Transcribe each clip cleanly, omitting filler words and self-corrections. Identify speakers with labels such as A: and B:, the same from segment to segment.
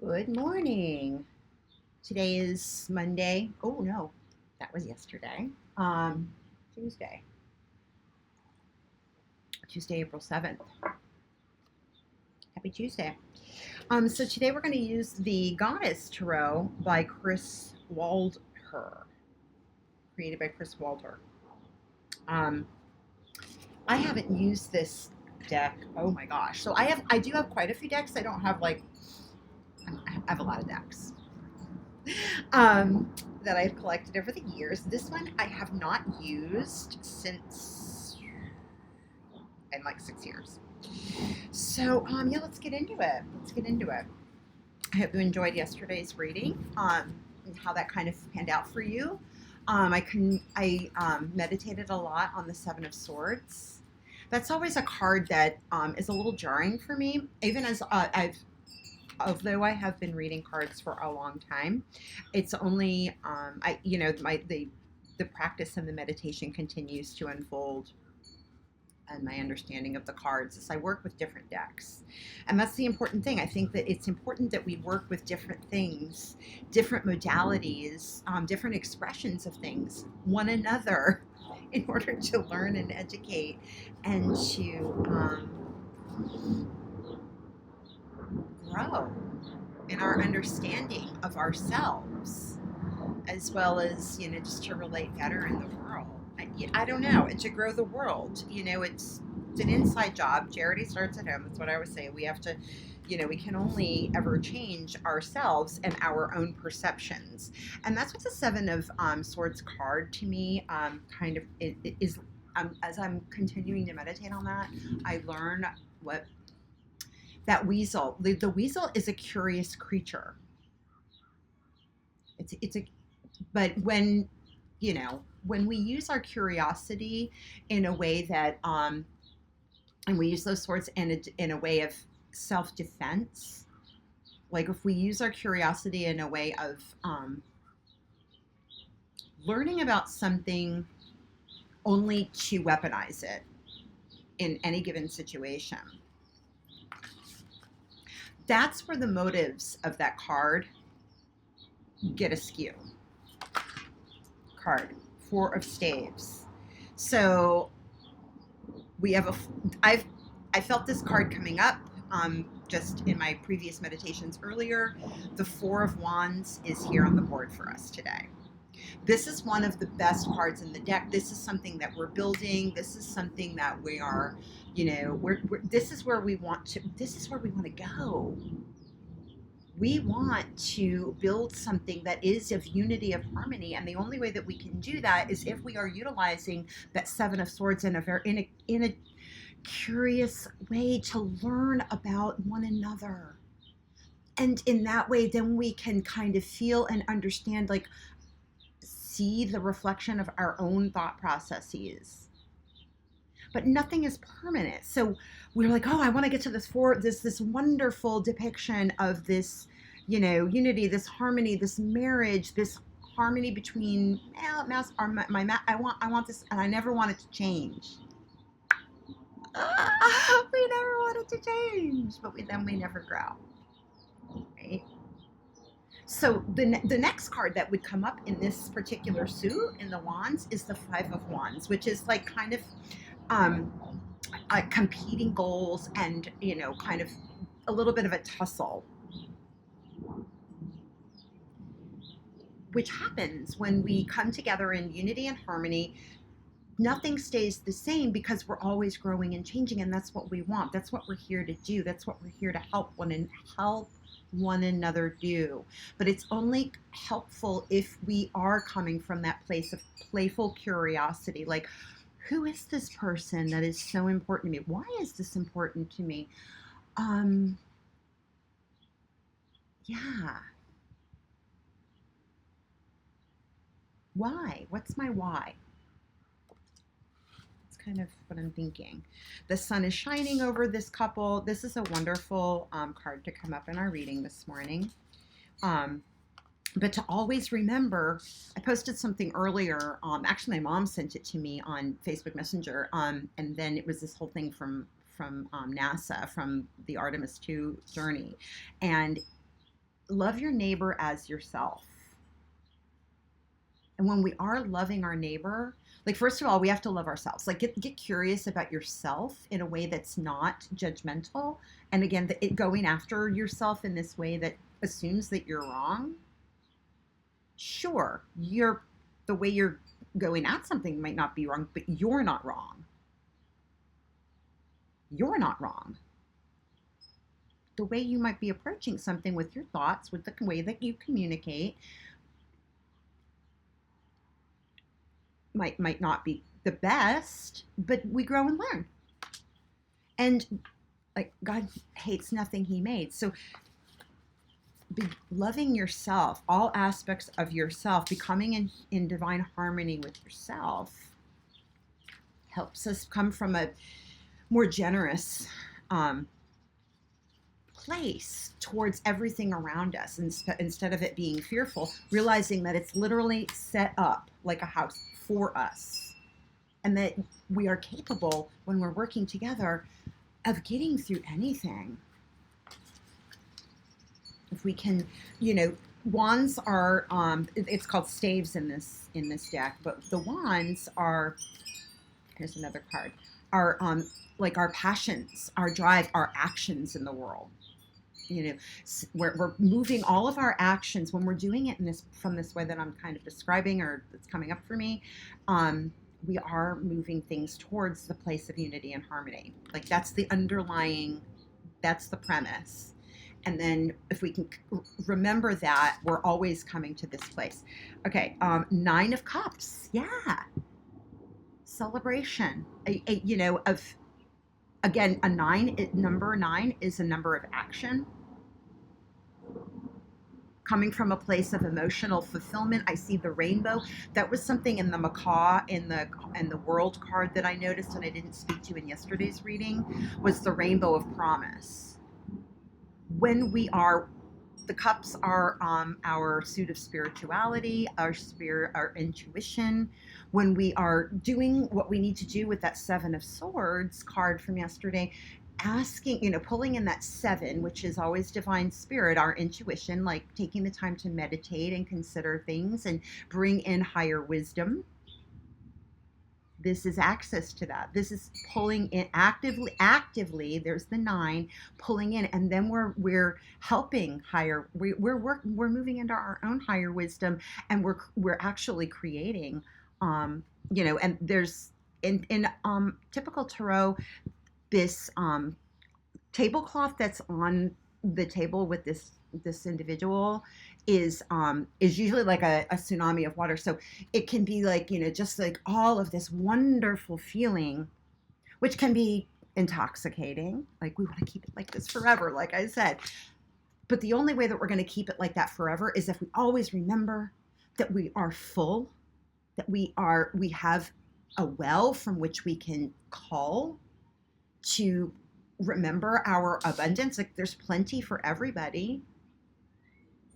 A: Good morning. Today is Monday. Oh no, that was yesterday. Um, Tuesday. Tuesday, April 7th. Happy Tuesday. So today we're going to use the Goddess Tarot by Kris Waldherr, created by Kris Waldherr. Um, I haven't used this deck. Oh my gosh. So I do have quite a few decks. I don't have I have a lot of decks. um, that I've collected over the years. This one I have not used since in like 6 years. So yeah, let's get into it. I hope you enjoyed yesterday's reading. And how that kind of panned out for you. I meditated a lot on the Seven of Swords. That's always a card that is a little jarring for me, even as although I have been reading cards for a long time, it's only the practice and the meditation continues to unfold, and my understanding of the cards as I work with different decks. And that's the important thing. I think that it's important that we work with different things, different modalities, different expressions of things, one another, in order to learn and educate and to grow in our understanding of ourselves, as well as, just to relate better in the world. I don't know, and to grow the world. It's an inside job. Charity starts at home. That's what I always say. We have to, we can only ever change ourselves and our own perceptions. And that's what the Seven of Swords card to me kind of is. As I'm continuing to meditate on that, I learn what that weasel, the weasel is a curious creature. It's a but when we use our curiosity in a way that and we use those swords in a way of self-defense, like if we use our curiosity in a way of learning about something only to weaponize it in any given situation, that's where the motives of that card get askew. Card, Four of Staves. So we have I felt this card coming up just in my previous meditations earlier. The Four of Wands is here on the board for us today. This is one of the best cards in the deck. This is something that we're building. This is something that we are, this is where we want to go. We want to build something that is of unity, of harmony, and the only way that we can do that is if we are utilizing that Seven of Swords in a curious way to learn about one another. And in that way, then we can kind of feel and understand, like, see the reflection of our own thought processes. But nothing is permanent. So we're like, oh, I want to get to this wonderful depiction of this, unity, this harmony, this marriage, this harmony between I want this, and I never want it to change. We never want it to change, but we never grow, right? So the next card that would come up in this particular suit in the Wands is the Five of Wands, which is like kind of competing goals and, kind of a little bit of a tussle, which happens when we come together in unity and harmony. Nothing stays the same because we're always growing and changing, and that's what we want. That's what we're here to do. That's what we're here to help one another do. But it's only helpful if we are coming from that place of playful curiosity, like, who is this person that is so important to me? Why is this important to me? Yeah. Why? What's my why? It's kind of what I'm thinking. The sun is shining over this couple. This is a wonderful card to come up in our reading this morning. But to always remember, I posted something earlier. Actually, my mom sent it to me on Facebook Messenger, and then it was this whole thing from NASA, from the Artemis 2 journey, and love your neighbor as yourself. And when we are loving our neighbor, like, first of all, we have to love ourselves. Like, get curious about yourself in a way that's not judgmental. And again, going after yourself in this way that assumes that you're wrong. Sure, the way you're going at something might not be wrong, but you're not wrong. You're not wrong. The way you might be approaching something with your thoughts, with the way that you communicate, might not be the best, but we grow and learn. And like, God hates nothing he made. So loving yourself, all aspects of yourself, becoming in divine harmony with yourself, helps us come from a more generous place towards everything around us, instead of it being fearful, realizing that it's literally set up like a house for us, and that we are capable, when we're working together, of getting through anything. If we can, wands are, it's called staves in this deck, but the wands are, here's another card, are like our passions, our drive, our actions in the world. We're moving all of our actions when we're doing it from this way that I'm kind of describing, or it's coming up for me. We are moving things towards the place of unity and harmony. Like, that's the premise. And then if we can remember that, we're always coming to this place. Okay, 9 of Cups. Yeah. Celebration. Again, number 9 is a number of action. Coming from a place of emotional fulfillment. I see the rainbow. That was something in the macaw, in the world card, that I noticed and I didn't speak to in yesterday's reading, was the rainbow of promise. When the cups are our suit of spirituality, our spirit, our intuition. When we are doing what we need to do with that 7 of Swords card from yesterday, asking, pulling in that 7, which is always divine spirit, our intuition, like taking the time to meditate and consider things and bring in higher wisdom. This is access to that. This is pulling in actively. There's the 9, pulling in, and then we're helping higher. We're moving into our own higher wisdom, and we're actually creating. And there's in typical tarot, this tablecloth that's on the table with this individual is usually like a tsunami of water. So it can be like, just like all of this wonderful feeling, which can be intoxicating. Like, we want to keep it like this forever, like I said. But the only way that we're going to keep it like that forever is if we always remember that we are full, that we have a well from which we can call to remember our abundance. Like, there's plenty for everybody.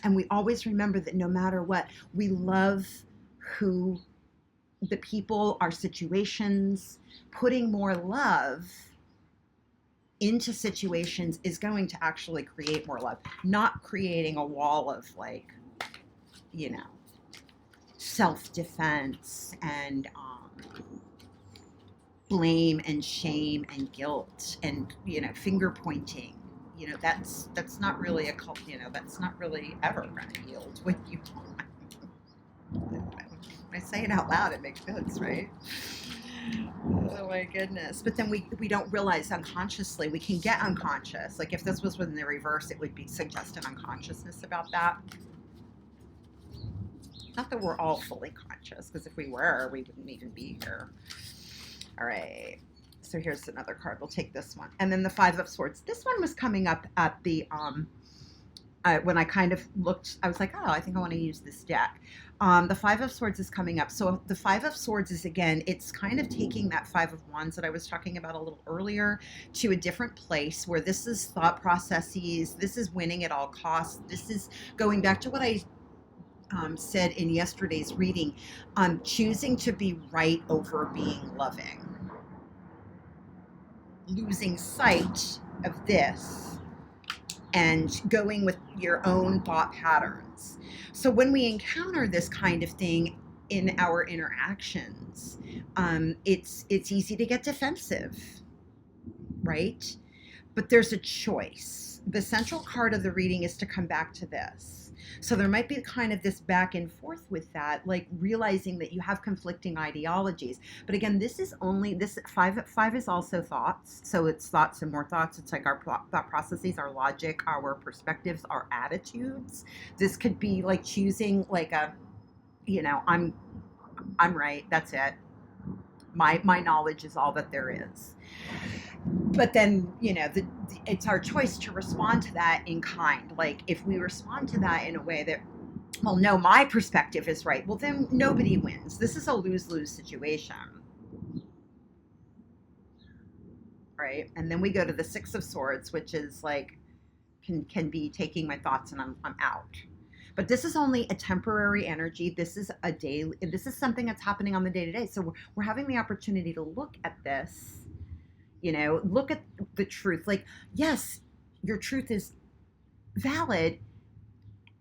A: And we always remember that no matter what, we love the people, our situations. Putting more love into situations is going to actually create more love, not creating a wall of self-defense and blame and shame and guilt and finger pointing. That's not really that's not really ever going to yield what you want. When I say it out loud, it makes sense, right? Oh my goodness. But then we don't realize unconsciously. We can get unconscious. Like, if this was in the reverse, it would be suggest an unconsciousness about that. Not that we're all fully conscious, because if we were, we wouldn't even be here. All right. So here's another card. We'll take this one. And then the 5 of Swords. This one was coming up at the, when I kind of looked, I was like, oh, I think I want to use this deck. The 5 of Swords is coming up. So the 5 of Swords is, again, it's kind of taking that 5 of Wands that I was talking about a little earlier to a different place, where this is thought processes. This is winning at all costs. This is going back to what I said in yesterday's reading, choosing to be right over being loving. Losing sight of this and going with your own thought patterns. So when we encounter this kind of thing in our interactions, it's easy to get defensive, right? But there's a choice. The central card of the reading is to come back to this. So there might be kind of this back and forth with that, like realizing that you have conflicting ideologies. But again, this is only this five is also thoughts. So it's thoughts and more thoughts. It's like our thought processes, our logic, our perspectives, our attitudes. This could be like choosing like a, I'm right. That's it. My knowledge is all that there is. But then, it's our choice to respond to that in kind. Like if we respond to that in a way that, well, no, my perspective is right, well, then nobody wins. This is a lose-lose situation, right? And then we go to the Six of Swords, which is like can be taking my thoughts and I'm out. But this is only a temporary energy. This is a daily. This is something that's happening on the day-to-day. So we're having the opportunity to look at this. Look at the truth. Like, yes, your truth is valid,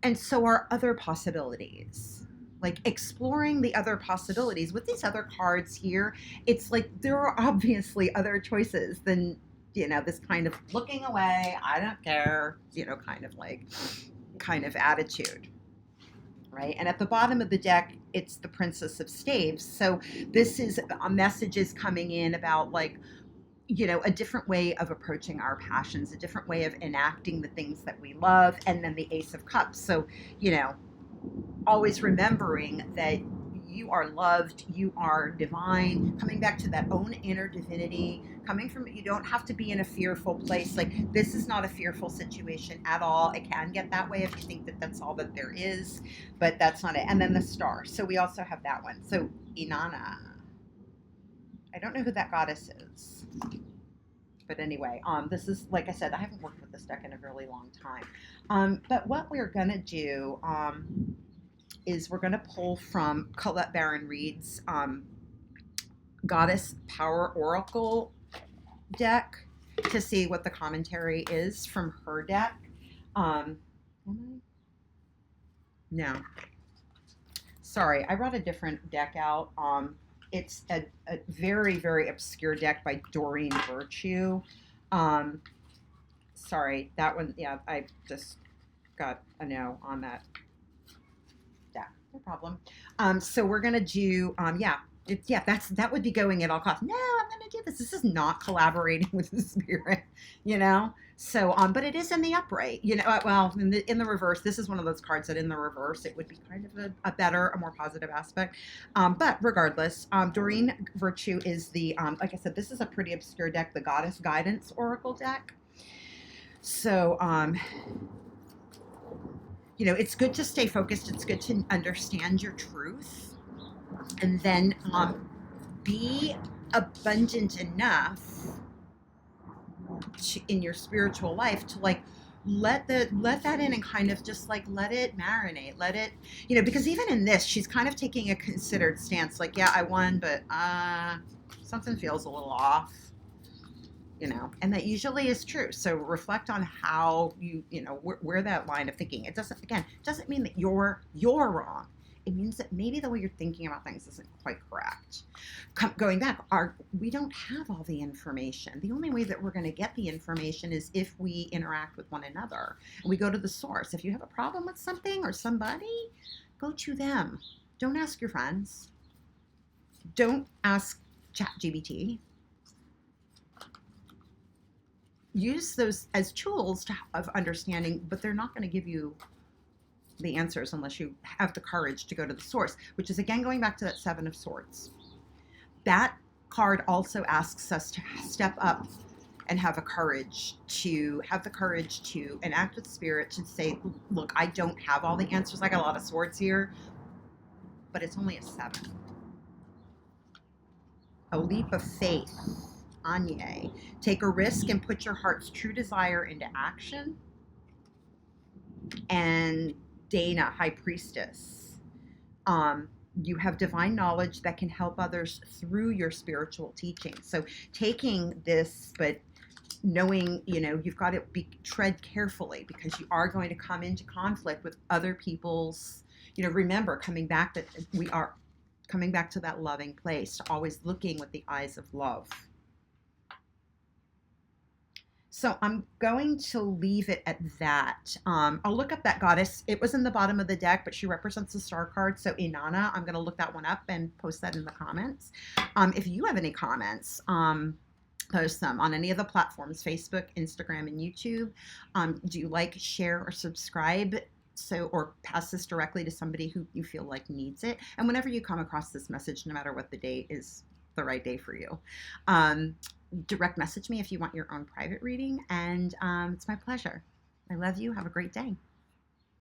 A: and so are other possibilities. Like exploring the other possibilities with these other cards here, it's like there are obviously other choices than, this kind of looking away, I don't care, kind of attitude. Right? And at the bottom of the deck, it's the Princess of Staves. So this is a messages coming in about like, a different way of approaching our passions, a different way of enacting the things that we love, and then the Ace of Cups. So, always remembering that you are loved, you are divine, coming back to that own inner divinity, coming from, you don't have to be in a fearful place. Like, this is not a fearful situation at all. It can get that way if you think that that's all that there is, but that's not it. And then the Star. So we also have that one. So Inanna. I don't know who that goddess is. But anyway, this is, like I said, I haven't worked with this deck in a really long time. But what we're going to do is we're going to pull from Colette Baron Reed's Goddess Power Oracle deck to see what the commentary is from her deck. No. Sorry, I brought a different deck out. It's a very, very obscure deck by Doreen Virtue. Sorry, that one, yeah, I just got a no on that. Yeah, no problem. So we're going to do, that would be going at all costs. No, I'm going to do this. This is not collaborating with the spirit, So, but it is in the upright, well, in the reverse. This is one of those cards that in the reverse, it would be kind of a more positive aspect. But regardless, Doreen Virtue is the, like I said, this is a pretty obscure deck, the Goddess Guidance Oracle deck. So, it's good to stay focused. It's good to understand your truth. And then be abundant enough in your spiritual life to like let that in and kind of just like let it marinate, let it, because even in this, she's kind of taking a considered stance. Like, yeah, I won, but something feels a little off, and that usually is true. So reflect on how where that line of thinking. It doesn't mean that you're wrong. It means that maybe the way you're thinking about things isn't quite correct. Going back, we don't have all the information. The only way that we're going to get the information is if we interact with one another. And we go to the source. If you have a problem with something or somebody, go to them. Don't ask your friends. Don't ask ChatGPT. Use those as tools of understanding, but they're not going to give you the answers unless you have the courage to go to the source, which is again going back to that Seven of Swords. That card also asks us to step up and have the courage to enact with spirit, to say, look, I don't have all the answers. I got a lot of swords here, but it's only a 7. A leap of faith. Aine. Take a risk and put your heart's true desire into action. And Dana, High Priestess. You have divine knowledge that can help others through your spiritual teaching. So taking this, but knowing, you've got to tread carefully, because you are going to come into conflict with other people's, remember, we are coming back to that loving place, always looking with the eyes of love. So I'm going to leave it at that. I'll look up that goddess. It was in the bottom of the deck, but she represents the star card. So Inanna, I'm going to look that one up and post that in the comments. If you have any comments, post them on any of the platforms, Facebook, Instagram, and YouTube. Do you like, share, or subscribe? Or pass this directly to somebody who you feel like needs it. And whenever you come across this message, no matter what the day is, the right day for you. Direct message me if you want your own private reading, and it's my pleasure. I love you. Have a great day.